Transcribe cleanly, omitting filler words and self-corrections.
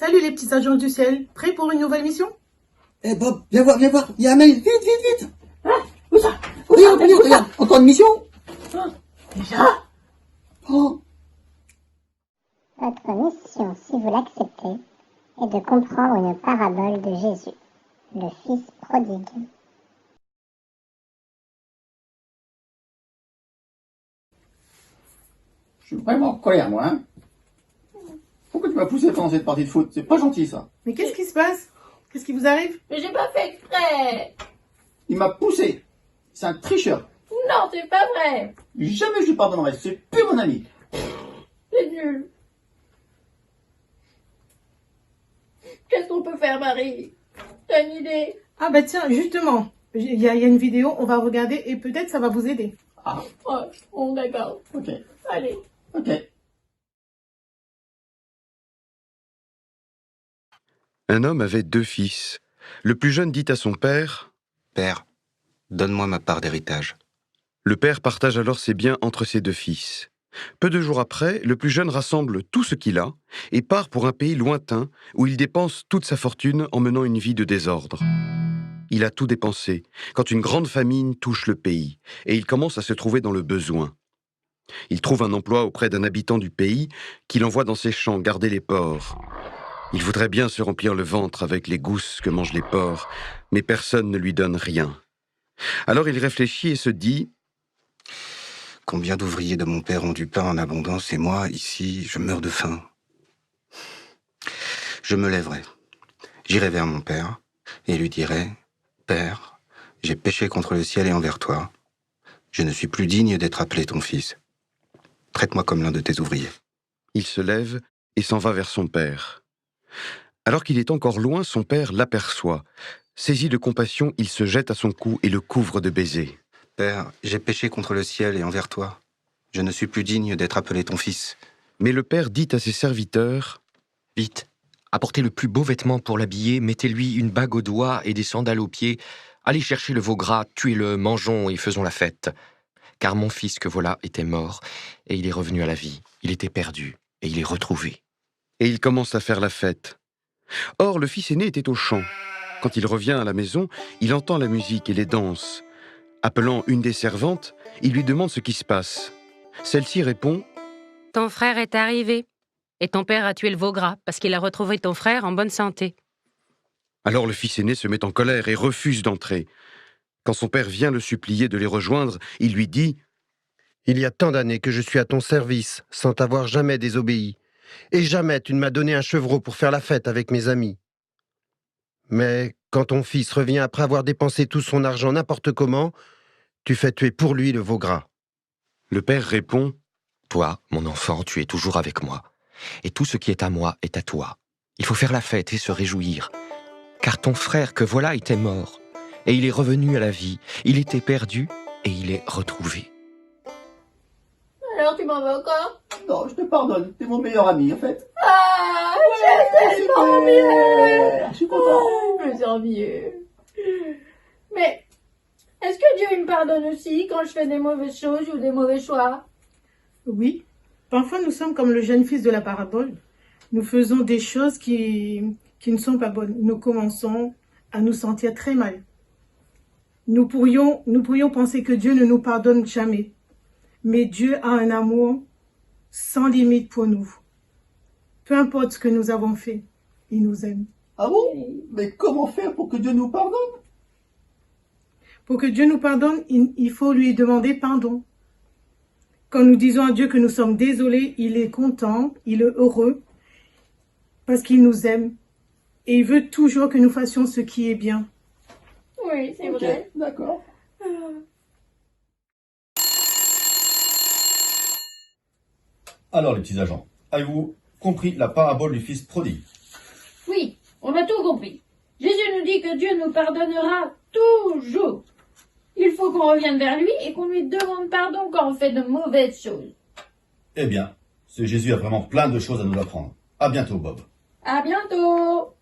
Salut les petits agents du ciel, prêts pour une nouvelle mission? Eh Bob, viens voir, il y a un mail, vite. Hein? Où ça? Regarde, encore une mission? Déjà? Oh. Votre mission, si vous l'acceptez, est de comprendre une parabole de Jésus, le Fils prodigue. Je suis vraiment en colère, moi, hein. Pourquoi tu m'as poussé pendant cette partie de foot? C'est pas gentil, ça. Mais qu'est-ce qui se passe? Qu'est-ce qui vous arrive? Mais j'ai pas fait exprès. Il m'a poussé. C'est un tricheur. Non, c'est pas vrai. Jamais je lui pardonnerai, c'est plus mon ami. C'est nul. Qu'est-ce qu'on peut faire, Marie? T'as une idée? Ah bah tiens, justement, il y a une vidéo, on va regarder et peut-être ça va vous aider. Ah, Ouais, bon, d'accord. ok. Allez. Un homme avait 2 fils. Le plus jeune dit à son père, « Père, donne-moi ma part d'héritage. » Le père partage alors ses biens entre ses 2 fils. Peu de jours après, le plus jeune rassemble tout ce qu'il a et part pour un pays lointain où il dépense toute sa fortune en menant une vie de désordre. Il a tout dépensé quand une grande famine touche le pays et il commence à se trouver dans le besoin. Il trouve un emploi auprès d'un habitant du pays qu'il envoie dans ses champs garder les porcs. Il voudrait bien se remplir le ventre avec les gousses que mangent les porcs, mais personne ne lui donne rien. Alors il réfléchit et se dit « Combien d'ouvriers de mon père ont du pain en abondance et moi, ici, je meurs de faim. Je me lèverai, j'irai vers mon père et lui dirai « Père, j'ai péché contre le ciel et envers toi. Je ne suis plus digne d'être appelé ton fils. Traite-moi comme l'un de tes ouvriers. » Il se lève et s'en va vers son père. Alors qu'il est encore loin, son père l'aperçoit. Saisi de compassion, il se jette à son cou et le couvre de baisers. « Père, j'ai péché contre le ciel et envers toi. Je ne suis plus digne d'être appelé ton fils. » Mais le père dit à ses serviteurs, « Vite, apportez le plus beau vêtement pour l'habiller, mettez-lui une bague au doigt et des sandales aux pieds. Allez chercher le veau gras, tuez-le, mangeons et faisons la fête. Car mon fils que voilà était mort, et il est revenu à la vie. Il était perdu, et il est retrouvé. » Et il commence à faire la fête. Or, le fils aîné était au champ. Quand il revient à la maison, il entend la musique et les danses. Appelant une des servantes, il lui demande ce qui se passe. Celle-ci répond « Ton frère est arrivé, et ton père a tué le veau gras parce qu'il a retrouvé ton frère en bonne santé. » Alors le fils aîné se met en colère et refuse d'entrer. Quand son père vient le supplier de les rejoindre, il lui dit « Il y a tant d'années que je suis à ton service, sans t'avoir jamais désobéi. Et jamais tu ne m'as donné un chevreau pour faire la fête avec mes amis. Mais quand ton fils revient après avoir dépensé tout son argent n'importe comment, tu fais tuer pour lui le veau gras. » Le père répond « Toi, mon enfant, tu es toujours avec moi. Et tout ce qui est à moi est à toi. Il faut faire la fête et se réjouir. Car ton frère que voilà était mort, et il est revenu à la vie. Il était perdu, et il est retrouvé. » Alors, tu m'en veux encore? Non, je te pardonne, t'es mon meilleur ami, en fait. Ah, c'est tellement mieux. Je suis content. Je me sens mieux. Mais, est-ce que Dieu il me pardonne aussi quand je fais des mauvaises choses ou des mauvais choix? Oui, parfois nous sommes comme le jeune fils de la parabole. Nous faisons des choses qui ne sont pas bonnes. Nous commençons à nous sentir très mal. Nous pourrions penser que Dieu ne nous pardonne jamais. Mais Dieu a un amour sans limite pour nous. Peu importe ce que nous avons fait, il nous aime. Ah bon? Mais comment faire pour que Dieu nous pardonne? Pour que Dieu nous pardonne, il faut lui demander pardon. Quand nous disons à Dieu que nous sommes désolés, il est content, il est heureux, parce qu'il nous aime. Et il veut toujours que nous fassions ce qui est bien. Oui, c'est vrai. D'accord. Alors, les petits agents, avez-vous compris la parabole du fils prodigue? Oui, on a tout compris. Jésus nous dit que Dieu nous pardonnera toujours. Il faut qu'on revienne vers lui et qu'on lui demande pardon quand on fait de mauvaises choses. Eh bien, ce Jésus a vraiment plein de choses à nous apprendre. À bientôt, Bob. À bientôt!